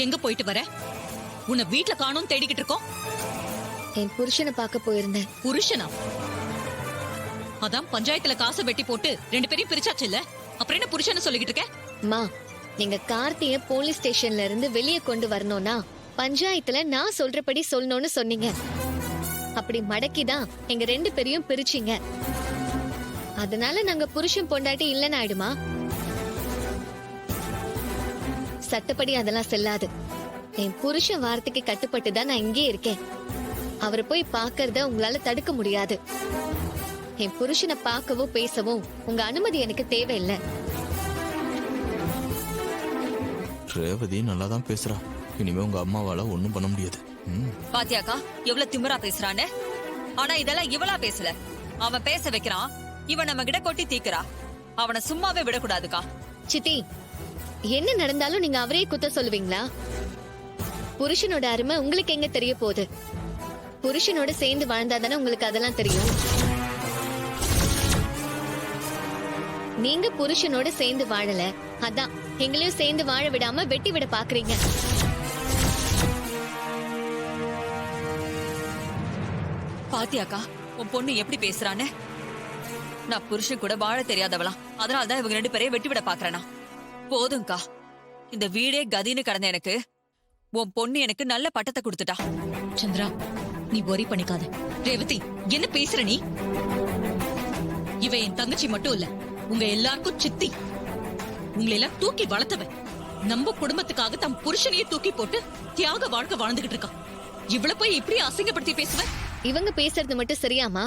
எங்க போயிட்டு வர? உன்னை வீட்ல காணோம் தேடிக்கிட்டு இருக்கோம். என் புருஷனை பார்க்க போயிருந்தேன். புருஷனா? அதான் பஞ்சாயத்துல காசை வெட்டி போட்டு 2 பேரையும் பிரிச்சாச்சு இல்ல? அப்புறம் என்ன புருஷன்னு சொல்லிக்கிட்டு இருக்க? அம்மா, நீங்க கார்த்திய போலீஸ் ஸ்டேஷன்ல இருந்து வெளியே கொண்டு வரணும்னா பஞ்சாயத்துல நான் சொல்றபடி சொல்லணும்னு சொன்னீங்க. அப்படி மடக்கிதான் எங்க 2 பேரையும் பிரிச்சீங்க. அதனால நாங்க புருஷன் பொண்டாட்டி இல்லன்னு ஆயிடுமா? சட்டப்படி அதெல்லாம் செல்லாது. என் புருஷன் வார்த்தைக்கு கட்டுப்பட்டு தான் நான் இங்கே இருக்கேன். அவரை போய் பாக்கறத உங்களால தடுக்க முடியாது. என் புருஷனை பார்க்கவோ பேசவோ உங்க அனுமதி எனக்கு தேவையில்லை. ரேவதி நல்லாதான் பேசுறா. இனிமே உங்க அம்மாவால ஒண்ணும் பண்ண முடியாது. பாத்தியாக்கா எவ்வளவு திமிரா பேசுறான்னு? ஆனா இதெல்லாம் இவளா பேசல, அவன் பேச வைக்கிறான். இவன் நம்ம கிட்ட கொட்டி தீக்குறா. அவனை சும்மாவே விடக்கூடாதுக்கா. சித்தி, என்ன நடந்தாலும் நீங்க அவரே குத்த சொல்லுவீங்களா? புருஷனோட அருமை உங்களுக்கு எங்க தெரிய போகுது? புருஷனோட சேர்ந்து வாழ்ந்தாதானே உங்களுக்கு அதெல்லாம் தெரியும். நீங்க புருஷனோட சேர்ந்து வாழல, அதான் எங்களையும் சேர்ந்து வாழ விடாம வெட்டி விட பாக்குறீங்க. பாத்தியாக்கா உன் பொண்ணு எப்படி பேசுறான்னு? நான் புருஷன் கூட வாழ தெரியாதவளாம், அதனாலதான் இவங்க 2 பேரையும் வெட்டி விட பாக்குறேனா? போதும்க்கா, இந்த வீடே கதின்னு கடந்த எனக்கு உன் பொண்ணு எனக்கு நல்ல பட்டத்தை கொடுத்துட்டா. சந்திரா, நீ worry பண்ணிக்காத. ரேவதி, என்ன பேசுற நீ? இவ என் தங்கச்சி மட்டும் இல்ல, உங்க எல்லாருக்கும் சித்தி. உங்களை எல்லாம் தூக்கி வளர்த்தவ. நம்ம குடும்பத்துக்காக தம் புருஷனையே தூக்கி போட்டு தியாக வாழ்க்கை வாழ்ந்துகிட்டு இருக்கா. இவ்வளவு போய் இப்படி அசிங்கப்படுத்தி பேசுவ? இவங்க பேசுறது மட்டும் சரியாமா?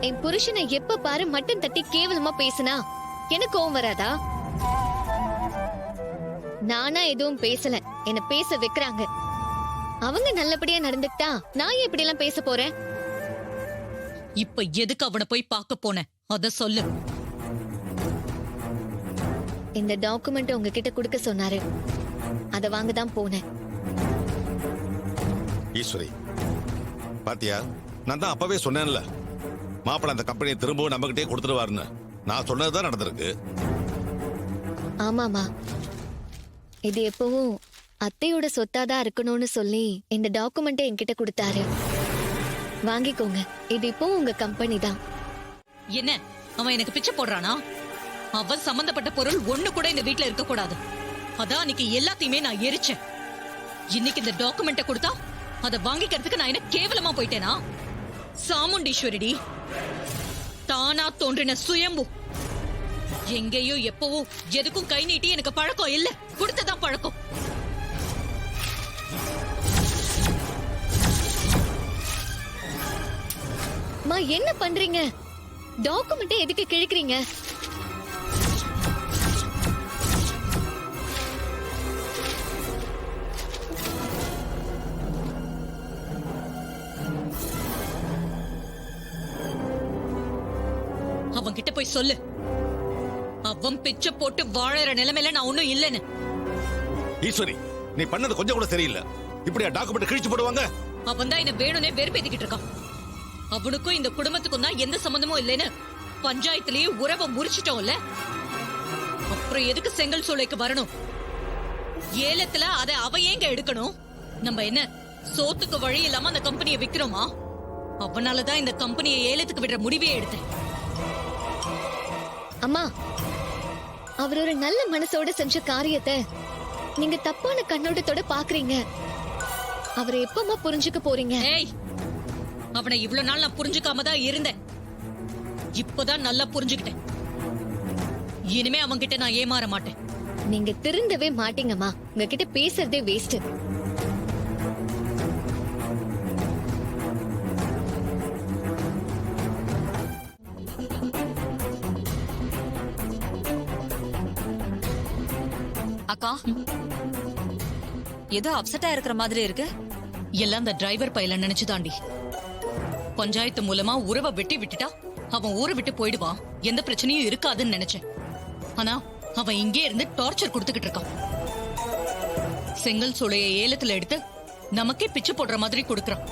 என் புருஷனை எப்ப பாரு மட்டன் தட்டி கேவலமா பேசுனா எனக்கு கோவம் வராதா? நானா எதுவும் பேசல, என்ன பேச வைக்கிறாங்க. அவங்க நல்லபடியா நடந்துக்கிட்டா நான் எப்படி எல்லாம் பேச போறேன்? இப்ப எதுக்கு அவனை போய் பார்க்க போன அத சொல்லு. இந்த டாக்குமெண்ட் உங்ககிட்ட கொடுக்க சொன்னாரு, அத வாங்கதான் போனேன். ஈஸ்வரி, பாத்தியா, நான் தான் அப்பவே சொன்னேன்ல, மாப்பிள்ள அந்த கம்பெனியை திரும்பவும் நம்மகிட்டே கொடுத்துருவாருன்னு. நான் சொன்னதுதான் நடந்திருக்கு. ஆமாமா, இது எப்பவும் அத்தையோட சொத்தாதான் இருக்கணும்னு சொல்லி இந்த டாக்குமெண்ட்டை என்கிட்ட கொடுத்தாரு. வாங்கிக்கோங்க, இது இப்பவும் உங்க கம்பெனி தான். என்ன அவன் எனக்கு பிச்சை போடுறானா? அவன் சம்பந்தப்பட்ட பொருள் ஒண்ணு கூட இந்த வீட்ல இருக்க கூடாது. அதான் அன்னைக்கு எல்லாத்தையுமே நான் எரிச்சேன். இன்னைக்கு இந்த டாக்குமெண்ட்டை கொடுத்தா அதை வாங்கிக்கிறதுக்கு நான் என்ன கேவலமா போயிட்டேனா? சாமுண்டீஸ்வரிடி, தானா தோன்றின சுயம்பு. எங்கேயோ எப்பவோ எதுக்கும் கை நீட்டி எனக்கு பழக்கம் இல்ல, கொடுத்ததான் பழக்கம். மா, என்ன பண்றீங்க? டாக்குமெண்ட்டை எதுக்கு கிழிக்கிறீங்க? அவன் கிட்ட போய் சொல்லு, அவன் பிச்சை போட்டு வாழற நிலைமையில நான் ஒண்ணும் இல்லன்னு. ஈஸ்வரி, நீ பண்ணது கொஞ்சம் கூட சரியில்லை. இப்படியா டாக்குமெண்ட் கிழிச்சு போடுவாங்க? அவன் தான் என்ன வேணும்னே வெறுப்பேத்திக்கிட்டு இருக்கான். அவனுக்கும் இந்த குடும்பத்துக்கும் தான் எந்த சம்பந்தமும் இல்லைன்னு பஞ்சாயத்திலேயே உறவை முறிச்சிட்டோம்ல. அப்புறம் எதுக்கு செங்கல் சூளைக்கு வரணும்? ஏலத்துல அதை அவ ஏங்க எடுக்கணும்? நம்ம என்ன சோத்துக்கு வழி இல்லாம அந்த கம்பெனியை விக்கிறோமா? அவனாலதான் இந்த கம்பெனியை ஏலத்துக்கு விடுற முடிவே எடுத்தேன். அம்மா, அவர் ஒரு நல்ல மனசோட செஞ்ச காரியத்தை நீங்க தப்பான கண்ணோட்டத்தோட பாக்குறீங்க. அவரை எப்பமா புரிஞ்சுக்க போறீங்க? ஏய், அவனை இவ்வளவு நாள் நான் புரிஞ்சுக்காம தான் இருந்தேன். இப்பதான் நல்லா புரிஞ்சுக்கிட்டேன். இனிமே அவன்கிட்ட நான் ஏமாற மாட்டேன். நீங்க திருந்தவே மாட்டீங்கம்மா. உங்ககிட்ட பேசுறதே வேஸ்ட். அக்கா, ஏதோ அப்செட்டா இருக்கிற மாதிரி இருக்கு. எல்லாம் அந்த டிரைவர் பையல நினைச்சுதாண்டி. பஞ்சாயத்து மூலமா உறவை வெட்டி விட்டுட்டா அவன் ஊரை விட்டு போயிடுவான், எந்த பிரச்சனையும் இருக்காதுன்னு நினைச்சேன். ஆனா அவன் இங்கே இருந்து டார்ச்சர் கொடுத்துக்கிட்டு இருக்கான். செங்கல் சூளைய ஏலத்துல எடுத்து நமக்கே பிச்சை போடுற மாதிரி கொடுக்கறான்.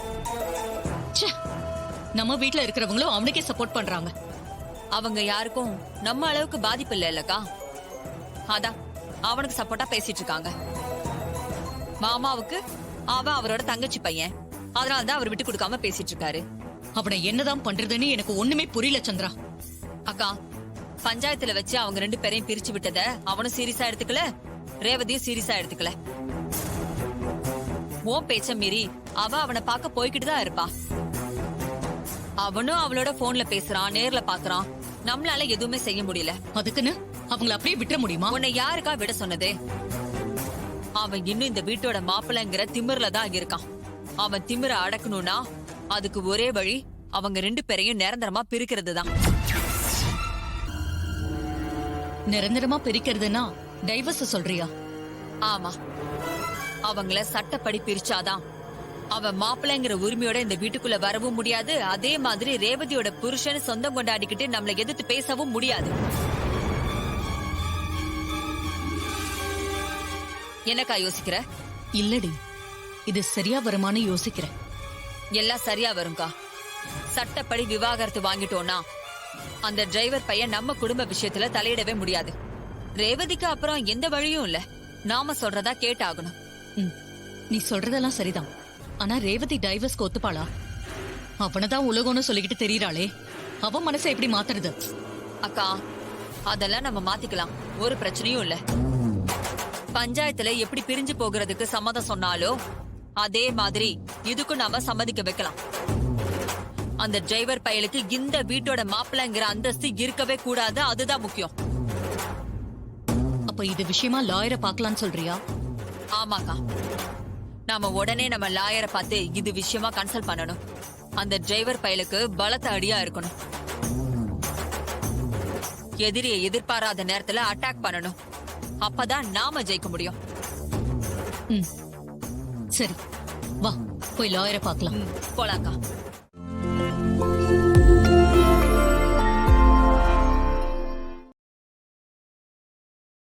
நம்ம வீட்டுல இருக்கிறவங்களும் அவனுக்கே சப்போர்ட் பண்றாங்க. அவங்க யாருக்கும் நம்ம அளவுக்கு பாதிப்பு இல்ல இல்லக்கா, அதான் அவனுக்கு சப்போர்ட்டா பேசிட்டு இருக்காங்க. மாமாவுக்கு அவன் அவரோட தங்கச்சி பையன், அதனாலதான் அவர் விட்டு கொடுக்காம பேசிட்டு இருக்காரு. அவனை என்னதான் பண்றதுன்னு எனக்கு ஒண்ணுமே புரியல சந்திரா. அக்கா, பஞ்சாயத்துல வச்சு அவங்க 2 பேரையும் பிரிச்சு விட்டத அவனும் சீரியஸா எடுத்துக்கல, ரேவதியும் சீரியஸா எடுத்துக்கல. உன் பேச்ச மீறி அவ அவனை பார்க்க போய்கிட்டு தான் இருப்பா. அவனும் அவளோட போன்ல பேசுறான், நேர்ல பாக்குறான். நம்மளால எதுவுமே செய்ய முடியல. அதுக்குன்னு அவங்கள அப்படியே விட்டுற முடியுமா? உன்னை யாருக்கா விட சொன்னதே? அவன் இன்னும் இந்த வீட்டோட மாப்பிள்ளைங்கிற திமிர்ல தான் இருக்கான். அவன் திமிர அடக்கணும்னா அதுக்கு ஒரே வழி அவங்க 2 பேரையும் நிரந்தரமா பிரிக்கிறது தான். நிரந்தரமா பிரிக்கிறதுனா டைவர்ஸ் சொல்றியா? ஆமா, அவங்கள சட்டப்படி பிரிச்சாதான் அவன் மாப்பிள்ளைங்கிற உரிமையோட இந்த வீட்டுக்குள்ள வரவும் முடியாது. அதே மாதிரி ரேவதியோட புருஷன் சொந்தம் கொண்டாடிக்கிட்டு நம்மளை எதிர்த்து பேசவும் முடியாது. என்னக்கா யோசிக்கிற? இல்லடி, இது சரியா வருமானு யோசிக்கிறேன். எல்லாம் சரியா வரும்க்கா. சட்டப்படி விவாகரத்து வாங்கிட்டோம்னா அந்த டிரைவர் பையன் நம்ம குடும்ப விஷயத்துல தலையிடவே முடியாது. ரேவதிக்கு அப்புறம் எந்த வழியும் இல்ல. நாம சொல்றதா கேட்டாகணும். ம், நீ சொல்றதெல்லாம் சரிதான். ஆனா ரேவதி டைவர்ஸ்க்கு ஒத்துப்பாளா? அவனதான் உலகம்னு சொல்லிக்கிட்டு தெரியறாளே, அவன் மனசை எப்படி மாத்துறது? அக்கா, அதெல்லாம் நம்ம மாத்திக்கலாம், ஒரு பிரச்சனையும் இல்ல. பஞ்சாயத்துல எப்படி பிரிஞ்சு போகிறதுக்கு சம்மதம் சொன்னாலோ அதே மாதிரி இதுக்கும் நாம சம்மதிக்க வைக்கலாம். அந்த டிரைவர் பயலுக்கு இந்த வீட்டோட மாப்பிள்ளைங்கிற அந்தஸ்து இருக்கவே கூடாது, அதுதான் முக்கியம். அப்ப இது விஷயமா லாயரை பார்க்கலாம்னு சொல்றியா? ஆமாக்கா, நாம உடனே நம்ம லாயரை பார்த்து இது விஷயமா கன்சல்ட் பண்ணணும். அந்த டிரைவர் பயலுக்கு பலத்த அடியா இருக்கணும். எதிரியை எதிர்பாராத நேரத்துல அட்டாக் பண்ணணும். அப்பதான் நாம ஜெயிக்க முடியும். ம், சரி, வா போய் லாயரை பார்க்கலாம். போலாக்கா.